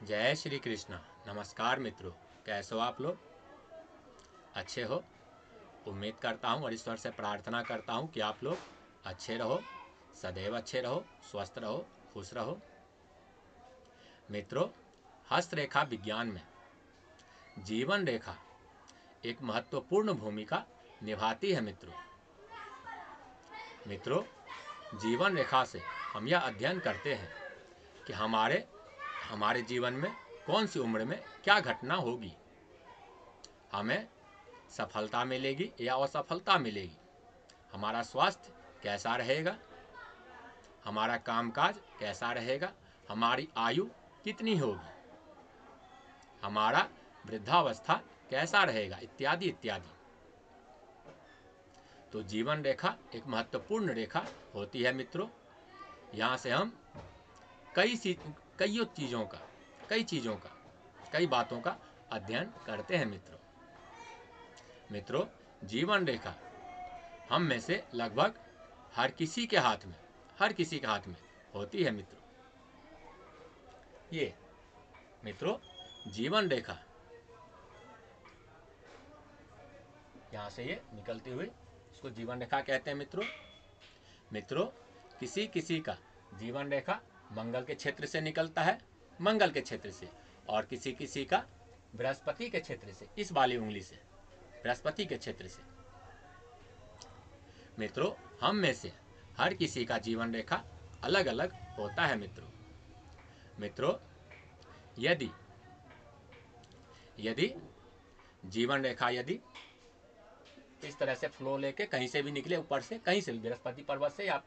जय श्री कृष्ण। नमस्कार मित्रों, कैसे हो आप लोग? अच्छे हो? उम्मीद करता हूँ और ईश्वर से प्रार्थना करता हूँ कि आप लोग अच्छे रहो, सदैव अच्छे रहो, स्वस्थ रहो, खुश रहो। मित्रों, हस्तरेखा विज्ञान में जीवन रेखा एक महत्वपूर्ण भूमिका निभाती है। मित्रों, जीवन रेखा से हम यह अध्ययन करते हैं कि हमारे जीवन में कौन सी उम्र में क्या घटना होगी, हमें सफलता मिलेगी या असफलता मिलेगी, हमारा स्वास्थ्य कैसा रहेगा, हमारा कामकाज कैसा रहेगा, हमारी आयु कितनी होगी, हमारा वृद्धावस्था कैसा रहेगा, इत्यादि इत्यादि। तो जीवन रेखा एक महत्वपूर्ण रेखा होती है मित्रों। यहाँ से हम कई बातों का अध्ययन करते हैं मित्रों, जीवन रेखा हम में से लगभग हर किसी के हाथ में होती है मित्रों, जीवन रेखा यहाँ से ये निकलती हुई, इसको जीवन रेखा कहते हैं मित्रों, किसी का जीवन रेखा मंगल के क्षेत्र से निकलता है, मंगल के क्षेत्र से, और किसी का बृहस्पति के क्षेत्र से, इस वाली उंगली से, बृहस्पति के क्षेत्र से। मित्रों, हम में से हर किसी का जीवन रेखा अलग अलग होता है मित्रों, यदि जीवन रेखा यदि इस तरह से फ्लो लेके कहीं से भी निकले, ऊपर से कहीं से भी, बृहस्पति पर्वत से या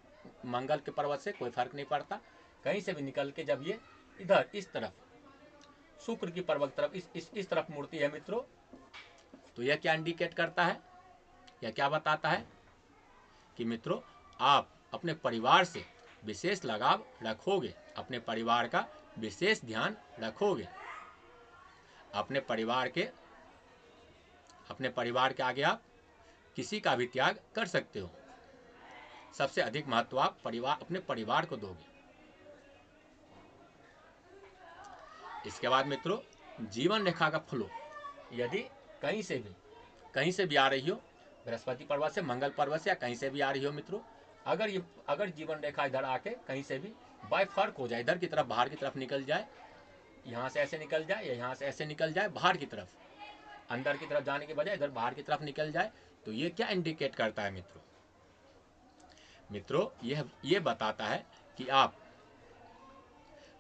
मंगल के पर्वत से, कोई फर्क नहीं पड़ता, कहीं से भी निकल के जब ये इधर इस तरफ शुक्र की पर्वत तरफ इस तरफ मुड़ती है मित्रों, तो यह क्या इंडिकेट करता है, यह क्या बताता है कि मित्रों आप अपने परिवार से विशेष लगाव रखोगे, अपने परिवार का विशेष ध्यान रखोगे, अपने परिवार के आगे आप किसी का भी त्याग कर सकते हो। सबसे अधिक महत्व आप अपने परिवार को दोगे। इसके बाद मित्रों, जीवन रेखा का फ्लो यदि कहीं से भी आ रही हो, बृहस्पति पर्वत से, मंगल पर्वत से, या कहीं से भी आ रही हो मित्रों, अगर जीवन रेखा इधर आके कहीं से भी बाय फर्क हो जाए, इधर की तरफ बाहर की तरफ निकल जाए, यहाँ से ऐसे निकल जाए या यहाँ से ऐसे निकल जाए, बाहर की तरफ, अंदर की तरफ जाने के बजाय इधर बाहर की तरफ निकल जाए, तो ये क्या इंडिकेट करता है मित्रों, ये बताता है कि आप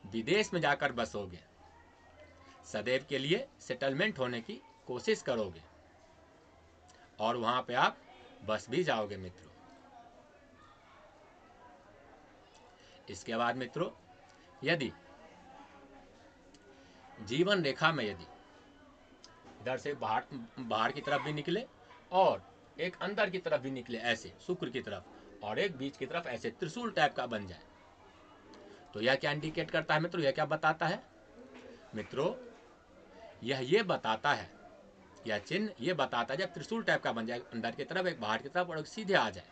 विदेश में जाकर बसोगे, सदैव के लिए सेटलमेंट होने की कोशिश करोगे, और वहां पे आप बस भी जाओगे मित्रों। इसके बाद मित्रों, यदि जीवन रेखा में यदि इधर से बाहर की तरफ भी निकले और एक अंदर की तरफ भी निकले, ऐसे शुक्र की तरफ, और एक बीच की तरफ ऐसे त्रिशूल टाइप का बन जाए, तो यह क्या इंडिकेट करता है मित्रों, यह क्या बताता है मित्रों, ये बताता है, यह चिन्ह ये बताता है, जब त्रिशूल टाइप का बन जाए, अंदर की तरफ, एक बाहर की तरफ, और एक सीधे आ जाए,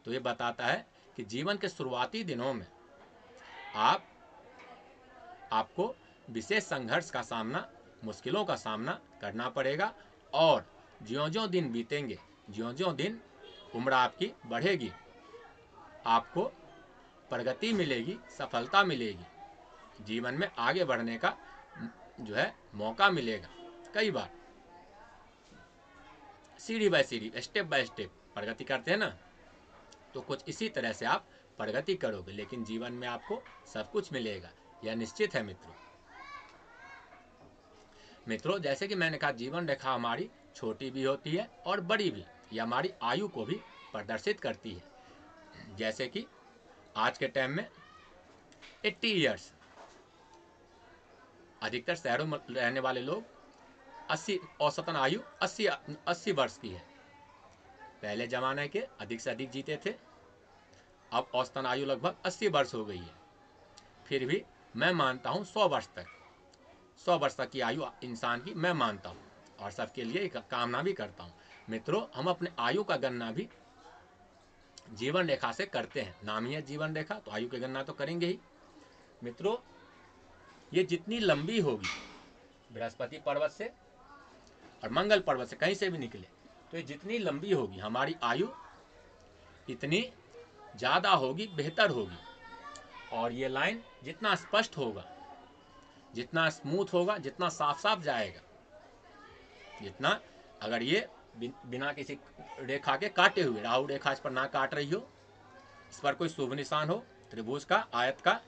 तो ये बताता है कि जीवन के शुरुआती दिनों में आपको विशेष संघर्ष का सामना, मुश्किलों का सामना करना पड़ेगा, और ज्यों-ज्यों दिन बीतेंगे, ज्यों-ज्यों दिन उम्र आपकी बढ़ेगी, आपको प्रगति मिलेगी, सफलता मिलेगी, जीवन में आगे बढ़ने का मौका मिलेगा। कई बार सीढ़ी बाय सीढ़ी, स्टेप बाय स्टेप प्रगति करते हैं ना, तो कुछ इसी तरह से आप प्रगति करोगे, लेकिन जीवन में आपको सब कुछ मिलेगा, यह निश्चित है मित्रों, जैसे कि मैंने कहा, जीवन रेखा हमारी छोटी भी होती है और बड़ी भी, यह हमारी आयु को भी प्रदर्शित करती है। जैसे कि आज के टाइम में 80 ईयर्स, अधिकतर शहरों में रहने वाले लोग 80, औसतन आयु 80 वर्ष की है। पहले जमाने के अधिक से अधिक जीते थे, अब औसतन आयु लगभग 80 वर्ष हो गई है। फिर भी मैं मानता हूँ 100 वर्ष तक की आयु इंसान की मैं मानता हूँ, और सबके लिए एक कामना भी करता हूँ मित्रों। हम अपने आयु का गणना भी जीवन रेखा से करते हैं, नाम ही है जीवन रेखा, तो आयु की गणना तो करेंगे ही मित्रों। ये जितनी लंबी होगी बृहस्पति पर्वत से और मंगल पर्वत से कहीं से भी निकले, तो ये जितनी लंबी होगी हमारी आयु इतनी ज़्यादा होगी, बेहतर होगी। और ये लाइन जितना स्पष्ट होगा, जितना स्मूथ होगा, जितना साफ साफ जाएगा, जितना अगर ये बिना किसी रेखा के काटे हुए, राहु रेखा इस पर ना काट रही हो, इस पर कोई शुभ निशान हो, त्रिभुज का, आयत का,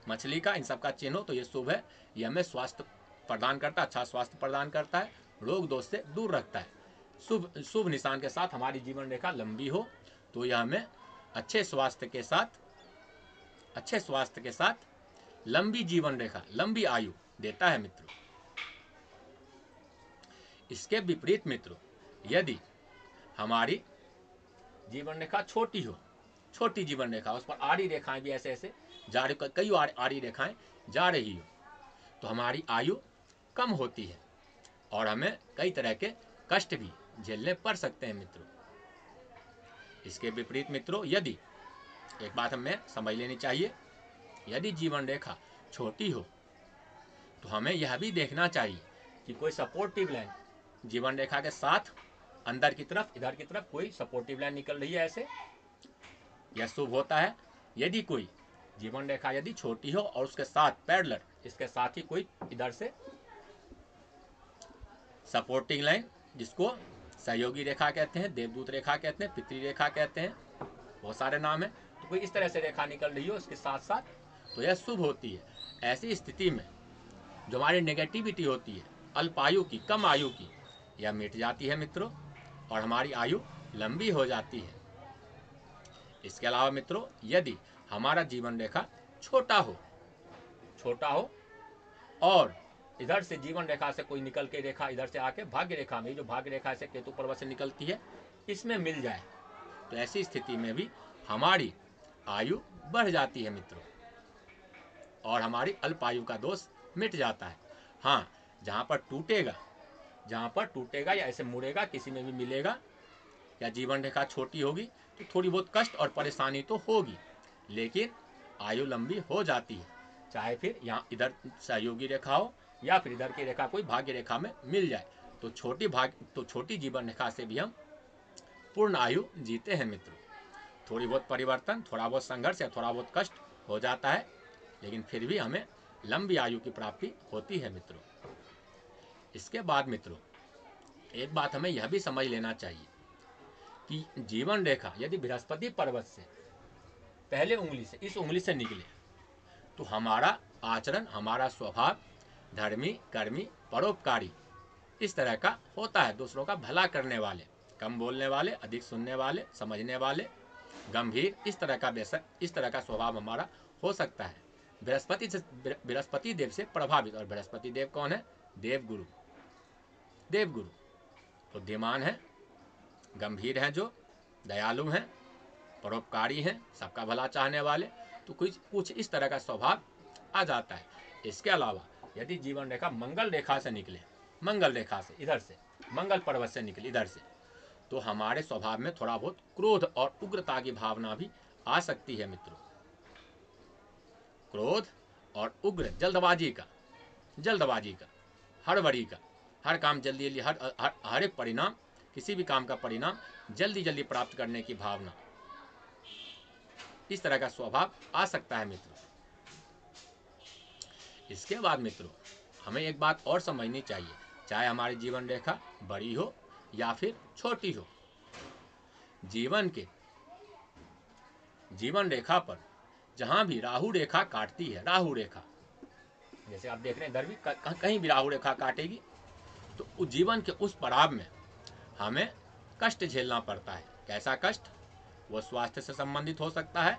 मछली का, इन सब का चिन्ह हो, तो ये शुभ है। ये हमें स्वास्थ्य प्रदान करता है, अच्छा स्वास्थ्य प्रदान करता है, रोग दोष से दूर रखता है। शुभ निशान के साथ हमारी जीवन रेखा लंबी हो तो यह हमें अच्छे स्वास्थ्य के साथ लंबी जीवन रेखा, लंबी आयु देता है मित्रों। इसके विपरीत मित्रों, यदि हमारी जीवन रेखा छोटी हो, छोटी जीवन रेखा, उस पर आड़ी रेखाएं भी ऐसे ऐसे जा रही, कई आड़ी रेखाएं जा रही हो, तो हमारी आयु कम होती है और हमें कई तरह के कष्ट भी झेलने पड़ सकते हैं मित्रों। इसके विपरीत मित्रों, यदि एक बात हमें समझ लेनी चाहिए, यदि जीवन रेखा छोटी हो तो हमें यह भी देखना चाहिए कि कोई सपोर्टिव लाइन जीवन रेखा के साथ अंदर की तरफ, इधर की तरफ कोई सपोर्टिव लाइन निकल रही है ऐसे, यह शुभ होता है। यदि कोई जीवन रेखा यदि छोटी हो और उसके साथ पैरेलल, इसके साथ ही कोई इधर से सपोर्टिंग लाइन, जिसको सहयोगी रेखा कहते हैं, देवदूत रेखा कहते हैं, पितृ रेखा कहते हैं, बहुत सारे नाम है, तो कोई इस तरह से रेखा निकल रही हो उसके साथ साथ, तो यह शुभ होती है। ऐसी स्थिति में जो हमारी नेगेटिविटी होती है अल्पायु की, कम आयु की, यह मिट जाती है मित्रों और हमारी आयु लंबी हो जाती है। इसके अलावा मित्रों, यदि हमारा जीवन रेखा छोटा हो और इधर से जीवन रेखा से कोई निकल के रेखा इधर से आके भाग्य रेखा में, जो भाग्य रेखा से केतु पर्वत से निकलती है, इसमें मिल जाए, तो ऐसी स्थिति में भी हमारी आयु बढ़ जाती है मित्रों और हमारी अल्पायु का दोष मिट जाता है। हाँ, जहाँ पर टूटेगा या ऐसे मुड़ेगा, किसी में भी मिलेगा या जीवन रेखा छोटी होगी तो थोड़ी बहुत कष्ट और परेशानी तो होगी, लेकिन आयु लंबी हो जाती है। चाहे फिर यहाँ इधर सहयोगी रेखा हो या फिर इधर की रेखा कोई भाग्य रेखा में मिल जाए, तो छोटी जीवन रेखा से भी हम पूर्ण आयु जीते हैं मित्रों। थोड़ी बहुत परिवर्तन, थोड़ा बहुत संघर्ष या थोड़ा बहुत कष्ट हो जाता है, लेकिन फिर भी हमें लंबी आयु की प्राप्ति होती है मित्रों। इसके बाद मित्रों, एक बात हमें यह भी समझ लेना चाहिए कि जीवन रेखा यदि बृहस्पति पर्वत से पहले उंगली से, इस उंगली से निकले, तो हमारा आचरण, हमारा स्वभाव धर्मी, कर्मी, परोपकारी इस तरह का होता है। दूसरों का भला करने वाले, कम बोलने वाले, अधिक सुनने वाले, समझने वाले, गंभीर, इस तरह का स्वभाव हमारा हो सकता है। बृहस्पति देव से प्रभावित, और बृहस्पति देव कौन है? देवगुरु। बुद्धिमान है, गंभीर हैं, जो दयालु हैं, परोपकारी हैं, सबका भला चाहने वाले, तो कुछ इस तरह का स्वभाव आ जाता है। इसके अलावा यदि जीवन रेखा मंगल रेखा से निकले, मंगल रेखा से इधर से, मंगल पर्वत से निकले इधर से, तो हमारे स्वभाव में थोड़ा बहुत क्रोध और उग्रता की भावना भी आ सकती है मित्रों। क्रोध और उग्र, जल्दबाजी का, हड़बड़ी का, हर काम जल्दी, हर एक परिणाम, किसी भी काम का परिणाम जल्दी प्राप्त करने की भावना, इस तरह का स्वभाव आ सकता है मित्रों। इसके बाद मित्रों, हमें एक बात और समझनी चाहिए, चाहे हमारी जीवन रेखा बड़ी हो या फिर छोटी हो, जीवन रेखा पर जहां भी राहु रेखा काटती है, राहु रेखा जैसे आप देख रहे हैं इधर भी कहीं भी राहु रेखा काटेगी, तो जीवन के उस पड़ाव में हमें कष्ट झेलना पड़ता है। कैसा कष्ट? वो स्वास्थ्य से संबंधित हो सकता है,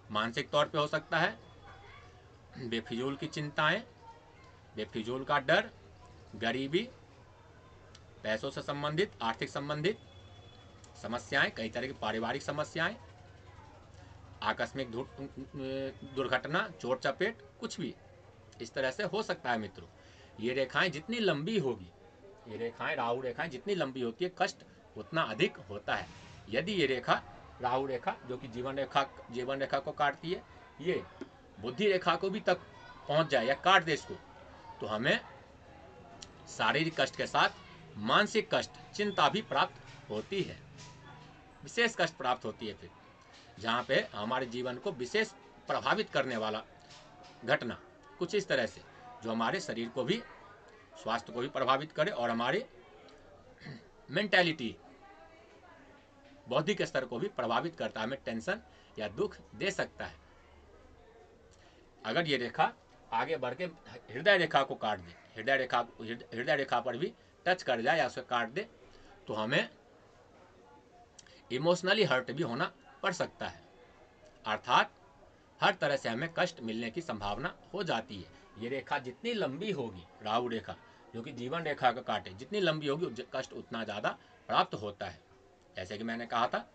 मानसिक तौर पे हो सकता है, बेफिजूल की चिंताएं, बेफिजूल का डर, गरीबी, पैसों से संबंधित, आर्थिक संबंधित समस्याएं, कई तरह की पारिवारिक समस्याएं, आकस्मिक दुर्घटना, चोट चपेट, कुछ भी इस तरह से हो सकता है मित्रों। ये रेखाएं जितनी लंबी होगी, ये रेखाएं, राहु रेखाएं जितनी लंबी होती है, कष्ट उतना अधिक होता है। यदि ये रेखा, राहु रेखा जो कि जीवन रेखा को काटती है, ये बुद्धि रेखा को भी तक पहुंच जाए या काट दे इसको, तो हमें शारीरिक कष्ट के साथ मानसिक कष्ट, चिंता भी प्राप्त होती है, विशेष कष्ट प्राप्त होती है। फिर जहाँ पे हमारे जीवन को विशेष प्रभावित करने वाला घटना कुछ इस तरह से, जो हमारे शरीर को भी, स्वास्थ्य को भी प्रभावित करे और हमारे मेंटालिटी, बौद्धिक स्तर को भी प्रभावित करता है, हमें टेंशन या दुख दे सकता है। अगर ये रेखा आगे बढ़ के हृदय रेखा को काट दे, हृदय रेखा पर भी टच कर जाए या उसे काट दे, तो हमें इमोशनली हर्ट भी होना पड़ सकता है, अर्थात हर तरह से हमें कष्ट मिलने की संभावना हो जाती है। ये रेखा जितनी लंबी होगी, राहु रेखा जो कि जीवन रेखा का काटे, जितनी लंबी होगी कष्ट उतना ज़्यादा प्राप्त होता है। जैसे कि मैंने कहा था,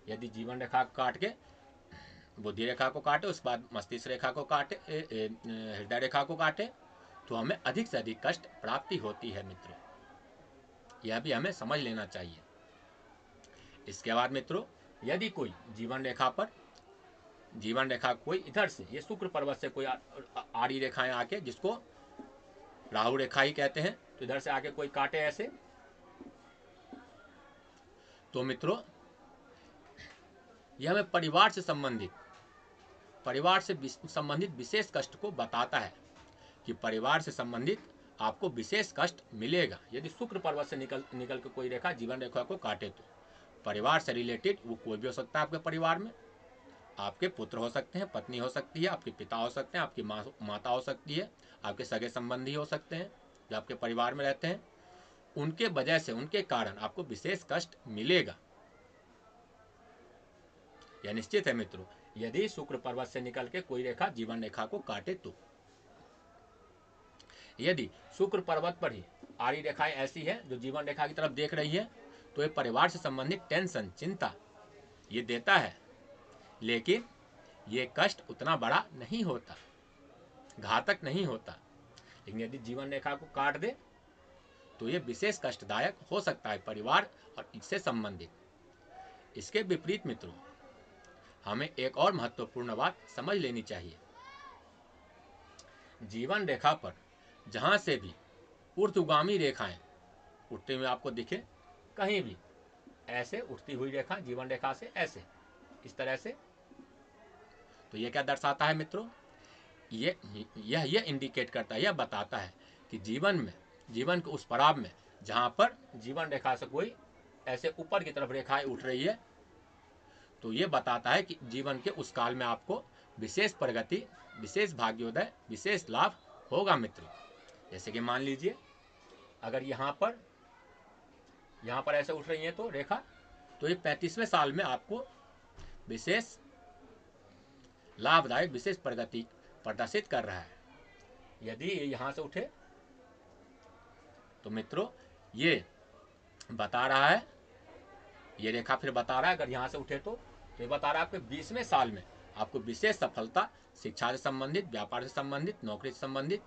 यदि जीवन रेखा को काट के बुद्धि रेखा को काटे, उसके बाद मस्तिष्क रेखा को काटे, हृदय रेखा को काटे, तो हमें अधिक से अधिक कष्ट प्राप्ति होती है मित्रों, यह भी हमें समझ लेना चाहिए। इसके बाद मित्रों, यदि कोई जीवन रेखा कोई इधर से, ये शुक्र पर्वत से कोई आड़ी रेखाएं आके, जिसको राहु रेखा ही कहते हैं, तो इधर से आके कोई काटे ऐसे, तो मित्रों यह हमें परिवार से संबंधित विशेष कष्ट को बताता है कि परिवार से संबंधित आपको विशेष कष्ट मिलेगा। यदि शुक्र पर्वत से निकल के कोई रेखा जीवन रेखा को काटे, तो परिवार से रिलेटेड वो कोई भी हो सकता है। आपके परिवार में आपके पुत्र हो सकते हैं, पत्नी हो सकती है, आपके पिता हो सकते हैं, आपकी माता हो सकती है, आपके सगे संबंधी हो सकते हैं जो आपके परिवार में रहते हैं। उनके वजह से, उनके कारण आपको विशेष कष्ट मिलेगा, यह निश्चित है मित्रों, यदि शुक्र पर्वत से निकल के कोई रेखा जीवन रेखा को काटे तो। यदि शुक्र पर्वत पर ही आड़ी रेखाएं ऐसी है जो जीवन रेखा की तरफ देख रही है, तो ये परिवार से संबंधित टेंशन, चिंता ये देता है, लेकिन ये कष्ट उतना बड़ा नहीं होता, घातक नहीं होता। लेकिन यदि जीवन रेखा को काट दे तो ये विशेष कष्टदायक हो सकता है परिवार और इससे संबंधित। इसके विपरीत मित्रों, हमें एक और महत्वपूर्ण बात समझ लेनी चाहिए। जीवन रेखा पर जहां से भी ऊर्ध्वगामी रेखाएं उठते हुए आपको दिखे, कहीं भी ऐसे उठती हुई रेखा जीवन रेखा से ऐसे, इस तरह से, तो ये क्या दर्शाता है मित्रों? यह इंडिकेट करता है, यह बताता है कि जीवन के उस पड़ाव में जहां पर जीवन रेखा से कोई ऐसे ऊपर की तरफ रेखाएं उठ रही है, तो ये बताता है कि जीवन के उस काल में आपको विशेष प्रगति, विशेष भाग्योदय, विशेष लाभ होगा मित्रों। जैसे कि मान लीजिए अगर यहाँ पर ऐसे उठ रही है तो रेखा, तो ये 35वें साल में आपको विशेष लाभदायक, विशेष प्रगति प्रदर्शित कर रहा है। यदि ये यहाँ से उठे तो मित्रों ये बता रहा है, ये रेखा फिर बता रहा है, अगर यहाँ से उठे तो ये बता रहा है आपके 20वें साल में आपको विशेष सफलता, शिक्षा से संबंधित, व्यापार से संबंधित, नौकरी से संबंधित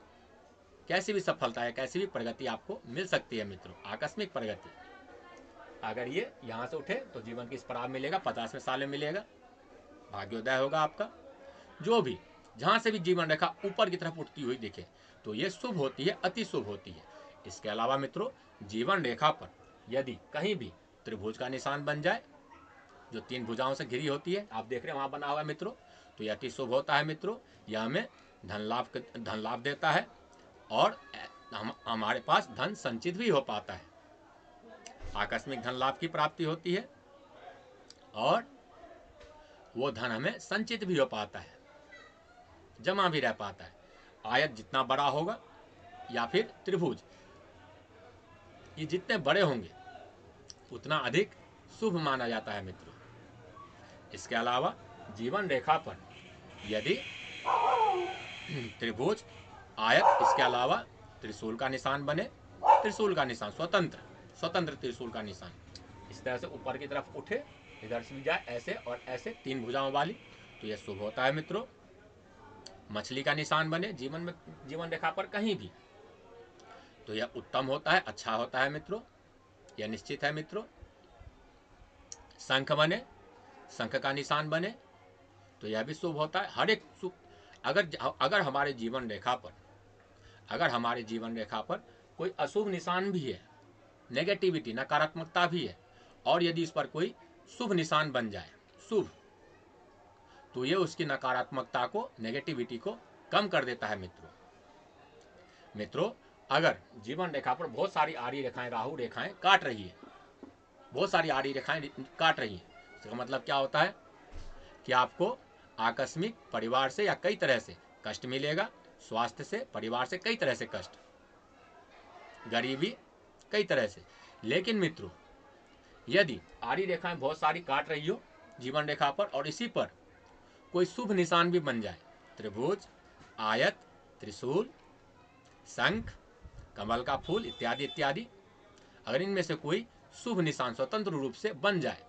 कैसी भी सफलता है, कैसी भी प्रगति आपको मिल सकती है मित्रों, आकस्मिक प्रगति। अगर ये यहाँ से उठे तो जीवन की इस पड़ाव मिलेगा, 50वें साल में मिलेगा, भाग्योदय होगा आपका। जो भी जहाँ से भी जीवन रेखा ऊपर की तरफ उठती हुई दिखे तो ये शुभ होती है, अति शुभ होती है। इसके अलावा मित्रों, जीवन रेखा पर यदि कहीं भी त्रिभुज का निशान बन जाए, जो 3 भुजाओं से घिरी होती है, आप देख रहे हैं वहाँ बना हुआ है मित्रों, तो यह अति शुभ होता है मित्रों। यह हमें धन लाभ देता है और हमारे पास धन संचित भी हो पाता है, आकस्मिक धन लाभ की प्राप्ति होती है और वो धन हमें संचित भी हो पाता है, जमा भी रह पाता है। आयत जितना बड़ा होगा या फिर त्रिभुज, ये जितने बड़े होंगे उतना अधिक शुभ माना जाता है मित्रों। इसके अलावा जीवन रेखा पर यदि त्रिभुज, आयत, इसके अलावा त्रिशूल का निशान बने, त्रिशूल का निशान स्वतंत्र त्रिशूल का निशान इस तरह से ऊपर की तरफ उठे, इधर से भी जाए ऐसे और ऐसे 3 भुजाओं वाली, तो यह शुभ होता है मित्रों। मछली का निशान बने जीवन रेखा पर कहीं भी, तो यह उत्तम होता है, अच्छा होता है मित्रों, यह निश्चित है मित्रों। शंख बने, शंख का निशान बने तो यह भी शुभ होता है। हर एक अगर हमारे जीवन रेखा पर कोई अशुभ निशान भी है, नेगेटिविटी नकारात्मकता भी है, और यदि इस पर कोई शुभ निशान बन जाए, शुभ, तो ये उसकी नकारात्मकता को, नेगेटिविटी को कम कर देता है। मित्रों, अगर जीवन रेखा पर बहुत सारी आड़ी रेखाएं, राहु रेखाएं काट रही है, बहुत सारी आड़ी रेखाएं काट रही हैं, इसका मतलब क्या होता है कि आपको आकस्मिक परिवार से या कई तरह से कष्ट मिलेगा, स्वास्थ्य से, परिवार से कई तरह से कष्ट, गरीबी, कई तरह से। लेकिन मित्रों, यदि आड़ी रेखाएं बहुत सारी काट रही हो जीवन रेखा पर, और इसी पर कोई शुभ निशान भी बन जाए, त्रिभुज, आयत, त्रिशूल, शंख, कमल का फूल इत्यादि इत्यादि, अगर इनमें से कोई शुभ निशान स्वतंत्र रूप से बन जाए,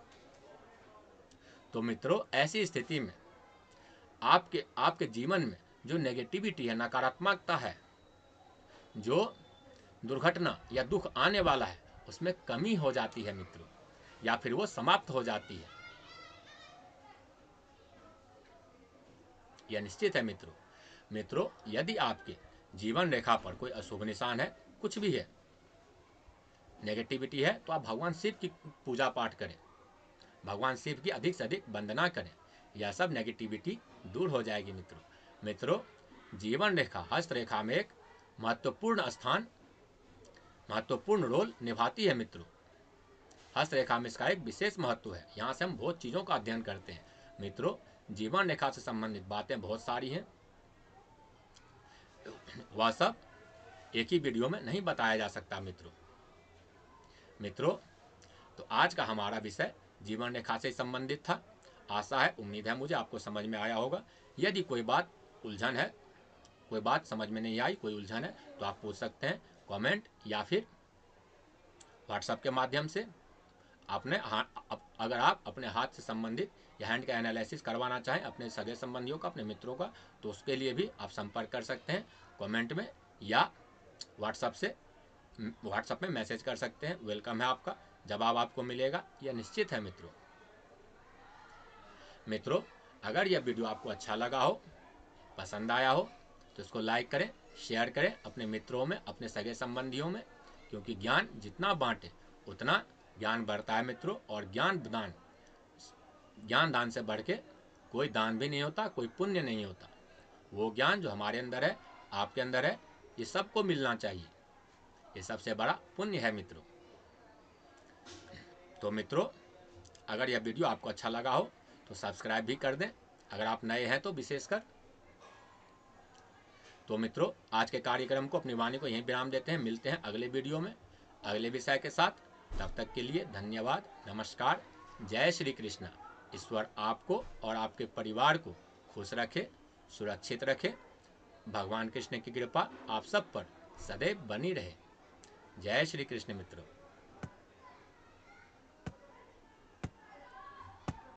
तो मित्रों ऐसी स्थिति में आपके जीवन में जो नेगेटिविटी है, नकारात्मकता है, जो दुर्घटना या दुख आने वाला है, उसमें कमी हो जाती है मित्रों, या फिर वो समाप्त हो जाती है। यह निश्चित है मित्रों, यदि आपके जीवन रेखा पर कोई अशुभ निशान है, कुछ भी है, नेगेटिविटी है, तो आप भगवान शिव की पूजा पाठ करें, भगवान शिव की अधिक से अधिक वंदना करें, यह सब नेगेटिविटी दूर हो जाएगी। मित्रों, जीवन रेखा हस्त रेखा में एक महत्वपूर्ण रोल निभाती है मित्रों। हस्त रेखा में इसका एक विशेष महत्व है, यहाँ से हम बहुत चीज़ों का अध्ययन करते हैं। मित्रों, जीवन रेखा से संबंधित बातें बहुत सारी हैं, वह सब एक ही वीडियो में नहीं बताया जा सकता। मित्रों, तो आज का हमारा विषय जीवन रेखा से संबंधित था। आशा है, उम्मीद है मुझे आपको समझ में आया होगा। यदि कोई बात उलझन है, कोई बात समझ में नहीं आई, कोई उलझन है, तो आप पूछ सकते हैं कमेंट या फिर व्हाट्सएप के माध्यम से। अगर आप अपने हाथ से संबंधित या हैंड का एनालिसिस करवाना चाहें अपने सगे संबंधियों का, अपने मित्रों का, तो उसके लिए भी आप संपर्क कर सकते हैं कमेंट में, या व्हाट्सएप में मैसेज कर सकते हैं। वेलकम है आपका, जवाब आपको मिलेगा, यह निश्चित है। मित्रों, अगर यह वीडियो आपको अच्छा लगा हो, पसंद आया हो, तो इसको लाइक करें, शेयर करें अपने मित्रों में, अपने सगे संबंधियों में, क्योंकि ज्ञान जितना बांटे उतना ज्ञान बढ़ता है मित्रों। और ज्ञान दान से बढ़ के कोई दान भी नहीं होता, कोई पुण्य नहीं होता। वो ज्ञान जो हमारे अंदर है, आपके अंदर है, ये सबको मिलना चाहिए, ये सबसे बड़ा पुण्य है मित्रों। तो मित्रों, अगर यह वीडियो आपको अच्छा लगा हो तो सब्सक्राइब भी कर दें, अगर आप नए हैं तो विशेषकर। तो मित्रों, आज के कार्यक्रम को, अपनी वाणी को यहीं विराम देते हैं। मिलते हैं अगले वीडियो में अगले विषय के साथ। तब तक के लिए धन्यवाद, नमस्कार, जय श्री कृष्ण। ईश्वर आपको और आपके परिवार को खुश रखे, सुरक्षित रखे। भगवान कृष्ण की कृपा आप सब पर सदैव बनी रहे। जय श्री कृष्ण मित्रों।